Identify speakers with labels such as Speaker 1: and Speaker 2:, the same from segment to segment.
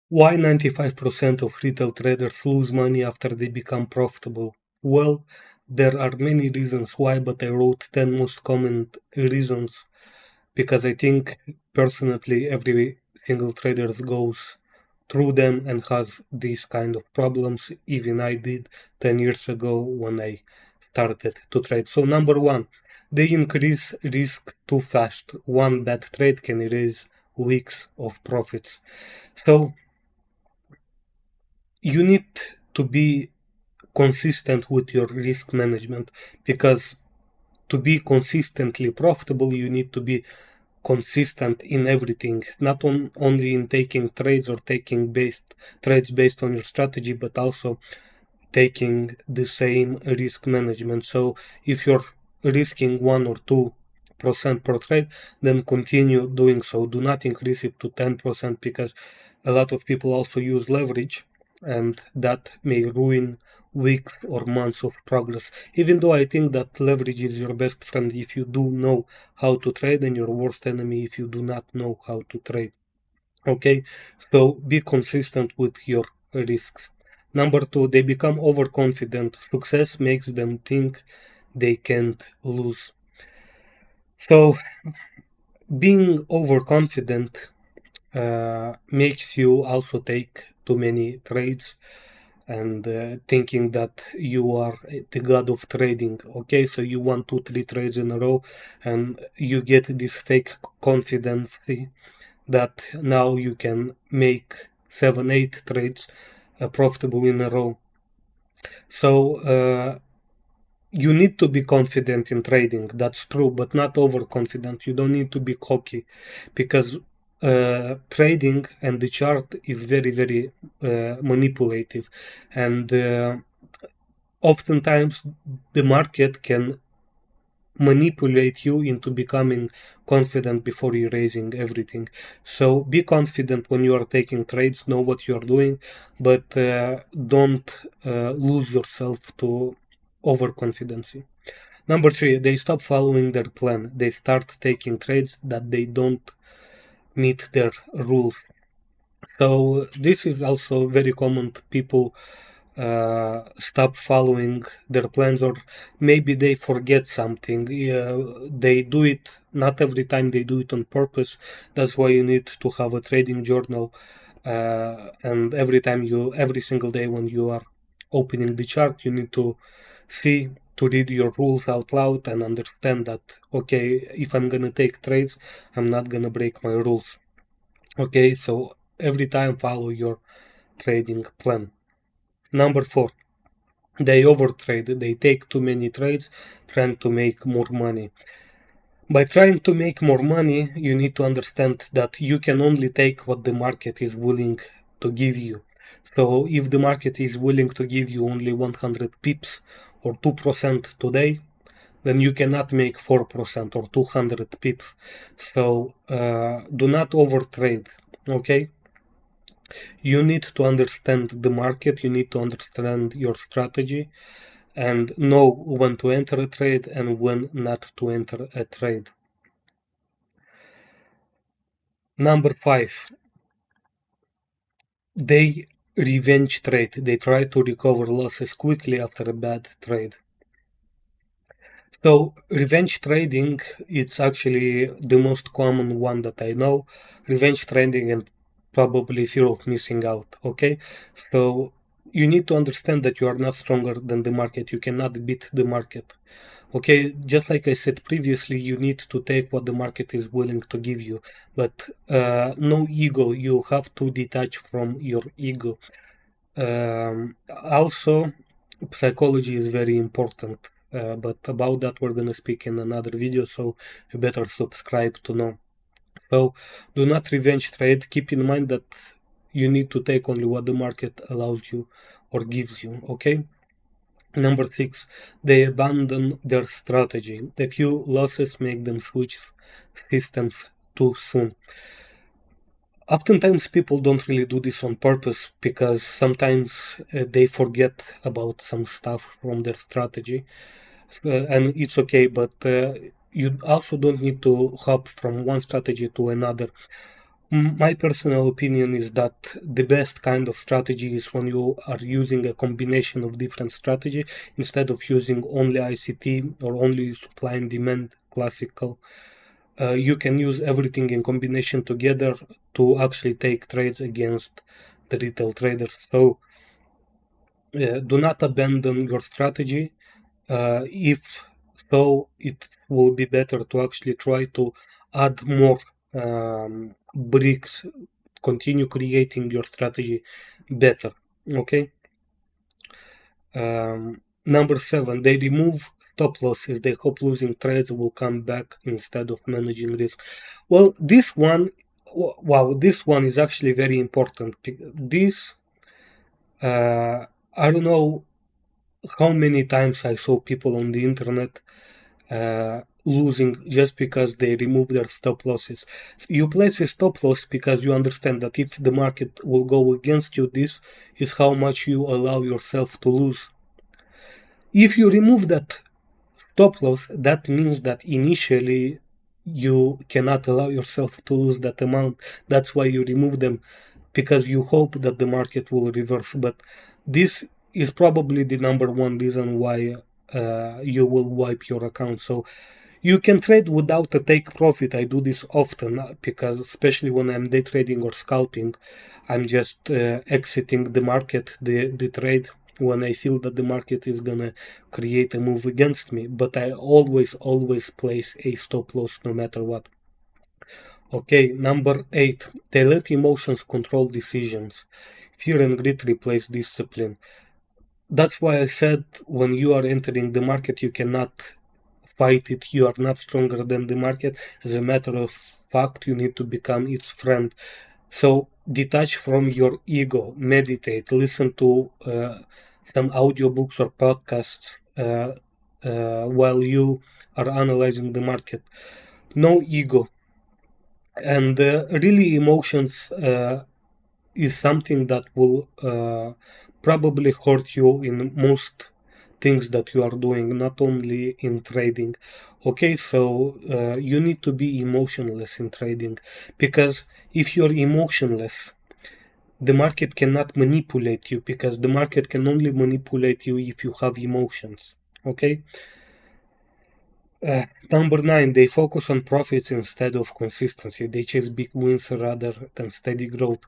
Speaker 1: Why 95% of retail traders lose money after they become profitable? Well, there are many reasons why, but I wrote 10 most common reasons because I think personally every single trader goes through them and has these kind of problems. Even I did 10 years ago when I started to trade. So number one, they increase risk too fast. One bad trade can erase weeks of profits. So you need to be consistent with your risk management because to be consistently profitable, you need to be consistent in everything, not only in taking trades or taking trades based on your strategy, but also taking the same risk management. So if you're risking 1 or 2% per trade, then continue doing so. Do not increase it to 10% because a lot of people also use leverage and that may ruin weeks or months of progress. Even though I think that leverage is your best friend if you do know how to trade and your worst enemy if you do not know how to trade. Okay, so be consistent with your risks. Number two, they become overconfident. Success makes them think they can't lose. So being overconfident makes you also take too many trades and thinking that you are the god of trading. Okay, so you want 2 3 trades in a row and you get this fake confidence that now you can make 7 8 trades profitable in a row. So you need to be confident in trading, that's true, but not overconfident. You don't need to be cocky because trading and the chart is very, very manipulative, and oftentimes the market can manipulate you into becoming confident before you're raising everything. So be confident when you are taking trades, know what you are doing, but don't lose yourself to overconfidence. Number three, they stop following their plan. They start taking trades that they don't meet their rules. So this is also very common. People stop following their plans, or maybe they forget something. They do it not every time. They do it on purpose. That's why you need to have a trading journal, and every single day when you are opening the chart, you need to see to read your rules out loud and understand that okay, if I'm gonna take trades, I'm not gonna break my rules. Okay, so every time follow your trading plan. Number four, they overtrade. They take too many trades trying to make more money. By trying to make more money, you need to understand that you can only take what the market is willing to give you. So if the market is willing to give you only 100 pips or 2% today, then you cannot make 4% or 200 pips. So do not overtrade. Okay, you need to understand the market, you need to understand your strategy and know when to enter a trade and when not to enter a trade. Number five, they revenge trade. They try to recover losses quickly after a bad trade. So revenge trading, it's actually the most common one that I know. Revenge trading and probably fear of missing out. Okay, so you need to understand that you are not stronger than the market. You cannot beat the market. Okay, just like I said previously, you need to take what the market is willing to give you, but no ego. You have to detach from your ego. Also, psychology is very important, but about that we're gonna speak in another video, so you better subscribe to know. So, do not revenge trade. Keep in mind that you need to take only what the market allows you or gives you, okay? Number six, they abandon their strategy. A few losses make them switch systems too soon. Oftentimes people don't really do this on purpose because sometimes they forget about some stuff from their strategy, and it's okay, but you also don't need to hop from one strategy to another. My personal opinion is that the best kind of strategy is when you are using a combination of different strategy instead of using only ICT or only supply and demand classical. You can use everything in combination together to actually take trades against the retail traders. So do not abandon your strategy. If so, it will be better to actually try to add more bricks, continue creating your strategy better. Okay. Number 7, they remove stop losses. They hope losing trades will come back instead of managing risk. Well, this one, wow, this one is actually very important. This, I don't know how many times I saw people on the internet losing just because they remove their stop losses. You place a stop loss because you understand that if the market will go against you, this is how much you allow yourself to lose. If you remove that stop loss, that means that initially you cannot allow yourself to lose that amount. That's why you remove them, because you hope that the market will reverse. But this is probably the number one reason why you will wipe your account. So you can trade without a take profit. I do this often because, especially when I'm day trading or scalping, I'm just exiting the market, the trade, when I feel that the market is gonna create a move against me. But I always place a stop loss no matter what. Okay, number 8. They let emotions control decisions. Fear and greed replace discipline. That's why I said when you are entering the market, you cannot fight it. You are not stronger than the market. As a matter of fact, you need to become its friend. So detach from your ego, meditate, listen to some audiobooks or podcasts while you are analyzing the market. No ego. And really, emotions is something that will probably hurt you in most things that you are doing, not only in trading. Okay, so you need to be emotionless in trading, because if you're emotionless, the market cannot manipulate you, because the market can only manipulate you if you have emotions. Okay. Number 9, they focus on profits instead of consistency. They chase big wins rather than steady growth.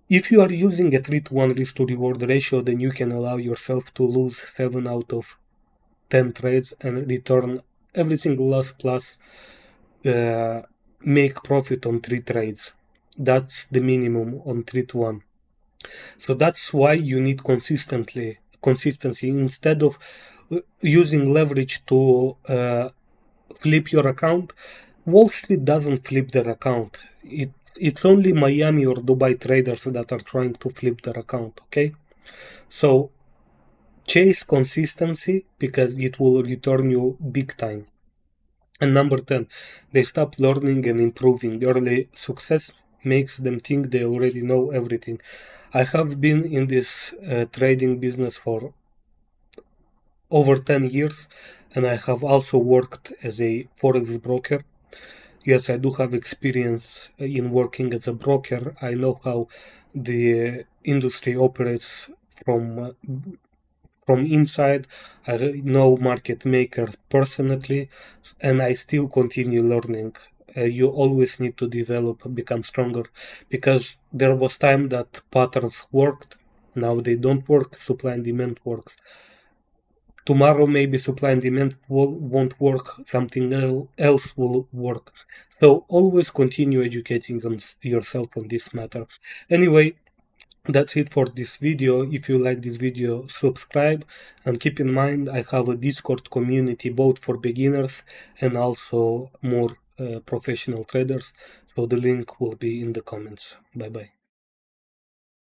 Speaker 1: If you are using a 3 to 1 risk to reward ratio, then you can allow yourself to lose 7 out of 10 trades and return every single loss plus make profit on 3 trades. That's the minimum on 3 to 1. So that's why you need consistency instead of using leverage to flip your account. Wall Street doesn't flip their account. It's only Miami or Dubai traders that are trying to flip their account, okay? So chase consistency because it will return you big time. And number 10, they stop learning and improving. Early success makes them think they already know everything. I have been in this trading business for over 10 years, and I have also worked as a forex broker. Yes, I do have experience in working as a broker. I know how the industry operates from inside. I know market makers personally, and I still continue learning. You always need to develop, become stronger, because there was time that patterns worked. Now they don't work. Supply and demand works. Tomorrow maybe supply and demand won't work. Something else will work. So always continue educating yourself on this matter. Anyway, that's it for this video. If you like this video, subscribe, and keep in mind I have a Discord community both for beginners and also more professional traders. So the link will be in the comments. Bye bye.